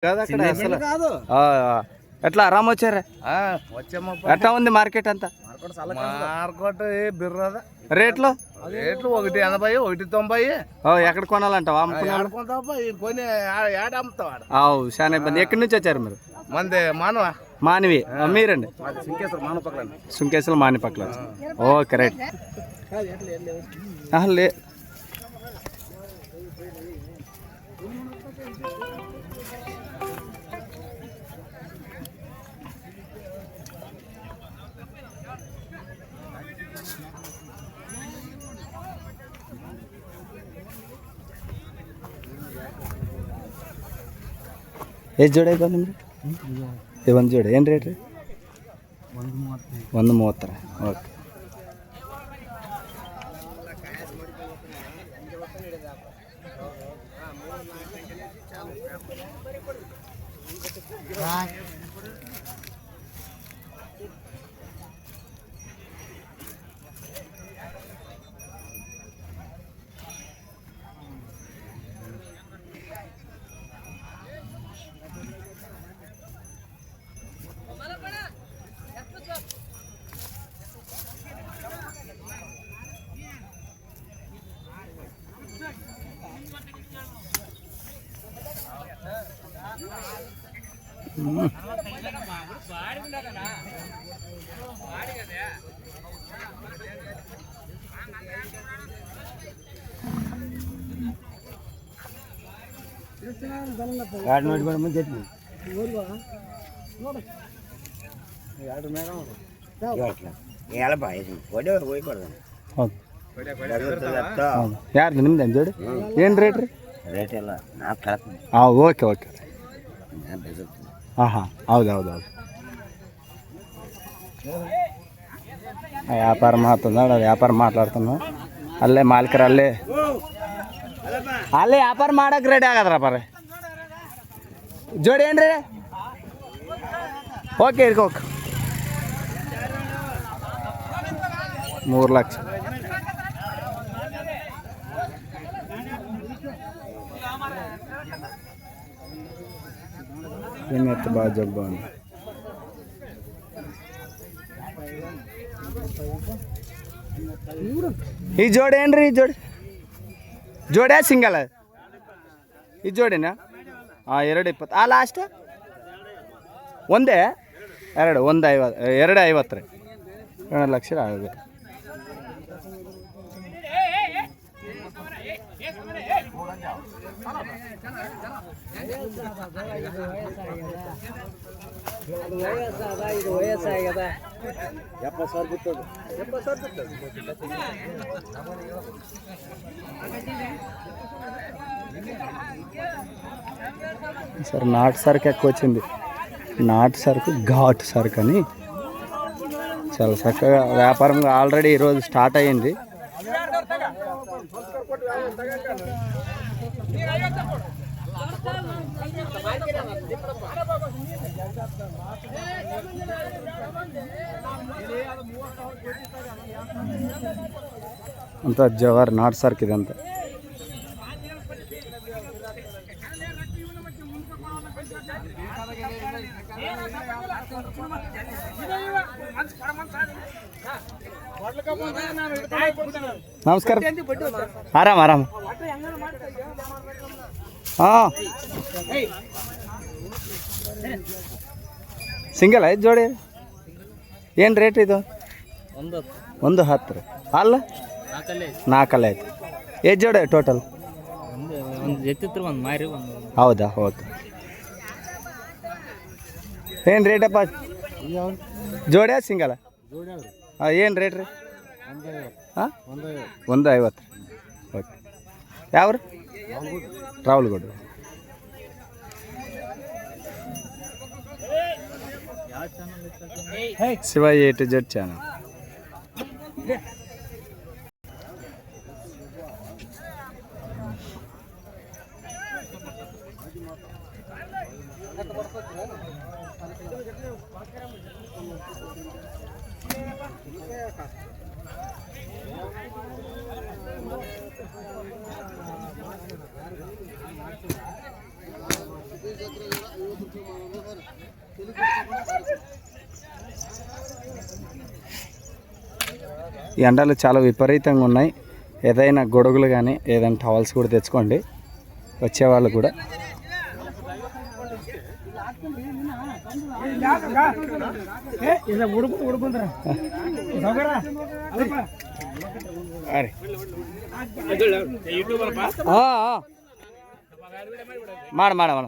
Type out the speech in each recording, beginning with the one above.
కాదు అక్కడ అసలు ఎట్లా ఆరామ్ వచ్చారా? ఎట్లా ఉంది మార్కెట్ అంతా? మార్కెట్ బిర్రదా రేట్లు రేట్లు 180 190. ఎక్కడ కొనాలంటావా? కొని ఏడ అమ్ముతావాడు. చాలా ఇబ్బంది. ఎక్కడి నుంచి వచ్చారు మీరు? మంది మానవి. మీరండి? సుంకేశ్వర మాని పక్కల. Okay right. లే ಎಷ್ಟು ಜೋಡಿ ಐತೆ ನಿಮ್ದು? ಒಂದು ಜೋಡಿ ಏನು ರೇಟ್ ರೀ? 130. ಓಕೆ. ಯಾರು ನಿಮ್ದು ಜೋಡಿ ಏನು ರೇಟ್ ರೀ? ರೇಟ್ ಎಲ್ಲ ಓಕೆ ಓಕೆ. ಹೌದು. వ్యాపార మాట్లాడుతున్నాడు. వ్యాపారం మాట్లాడుతున్నా ಅಲ್ಲೇ ಮಾಲೀಕರು ಅಲ್ಲೇ ವ್ಯಾಪಾರ ಮಾಡಕ್ಕೆ ರೆಡಿ ಆಗದ್ರಪ್ಪ ರೀ. ಜೋಡಿ ಏನು ರೀ? Okay okay. 3 ಲಕ್ಷ. ಏನಿತ್ತು ಬಾ ಜಬ್ಬ ಈ ಜೋಡಿ ಏನ್ರಿ? ಈ ಜೋಡಿಯಾ ಸಿಂಗಲ್? ಈ ಜೋಡಿನಾ? 220. ಲಾಸ್ಟ್ ಒಂದೇ 250 ರೀ. 2 ಲಕ್ಷ ಆಗುತ್ತೆ. సార్ నాటు సరుకు ఎక్కువ వచ్చింది. నాటు సరుకు ఘాటు సరుకు అని చాలా చక్కగా వ్యాపారంగా ఆల్రెడీ ఈరోజు స్టార్ట్ అయ్యింది. అంతా జవహర్ నాటు సరుకు ఇదంతా. ನಮಸ್ಕಾರ. ಆರಾಮ. ಸಿಂಗಲ್ ಐದು ಜೋಡಿ ಏನು ರೇಟ್ ಇದು? 110 ರೀ. ಅಲ್ಲ 4 ಆಯ್ತು. ಎಷ್ಟು ಜೋಡಿ ಟೋಟಲ್? ಹೌದಾ? ಓಕೆ. ಏನು ರೇಟಪ್ಪ? ಜೋಡಿಯಾ ಸಿಂಗಲ್? ಏನು ರೇಟ್ ರೀ? 150. Okay. ಯಾವ್ರು? ರಾಹುಲ್ಗೌಡ. Shiva A to Z channel. Gracias. ఈ ఎండలు చాలా విపరీతంగా ఉన్నాయి. ఏదైనా గొడుగులు కానీ ఏదైనా టవల్స్ కూడా తెచ్చుకోండి వచ్చేవాళ్ళు కూడా. ಮಾಡ ಮಾಡ ಮಾಡ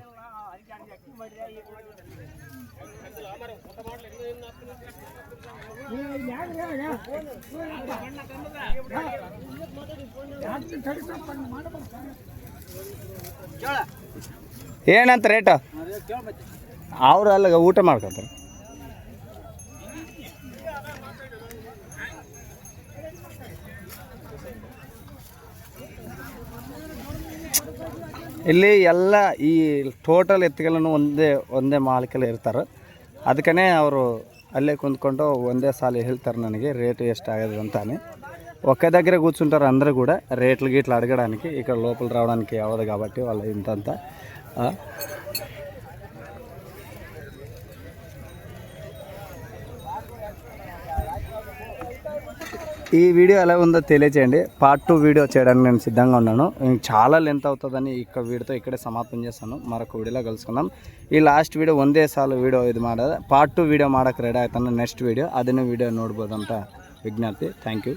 ಏನಂತ ರೇಟ್ ಅವ್ರು ಅಲ್ಲಿಗೆ ಊಟ ಮಾಡ್ಕೊತಾರೆ. ಇಲ್ಲಿ ಎಲ್ಲ ಈ ಟೋಟಲ್ ಎತ್ತುಗಳನ್ನು ಒಂದೇ ಮಾಲೀಕಲ್ಲಿ ಇರ್ತಾರೆ. ಅದಕ್ಕೇ ಅವರು అల్లే కొందుకుంటూ ಒಂದೇ సారి ಹೇಳ್ತಾರೆ ನನಗೆ రేటు ఎష్టాగదు అంతానే. ఒకే దగ్గర కూర్చుంటారు అందరూ కూడా రేట్లు గీట్లు అడగడానికి. ఇక్కడ లోపల రావడానికి అవ్వదు కాబట్టి వాళ్ళు ఇంతంతా. ఈ వీడియో ఎలా ఉందో తెలియజేయండి. పార్ట్ 2 వీడియో చేయడానికి నేను సిద్ధంగా ఉన్నాను. చాలా లెంత్ అవుతుందని ఇక్కడ వీడియోతో ఇక్కడే సమాప్తం చేస్తాను. మరొక వీడియోలో కలుసుకుందాం. ಈ ಲಾಸ್ಟ್ ವಿಡಿಯೋ ಒಂದೇ ಸಾಲು ವಿಡಿಯೋ ಇದು ಮಾಡೋದು. ಪಾರ್ಟ್ 2 ವಿಡಿಯೋ ಮಾಡೋಕ್ಕೆ ರೆಡಿ ಆಯ್ತಾನೆ ನೆಕ್ಸ್ಟ್ ವಿಡಿಯೋ ಅದನ್ನೇ ವಿಡಿಯೋ ನೋಡ್ಬೋದು ಅಂತ ವಿಜ್ಞಪ್ತಿ. Thank you.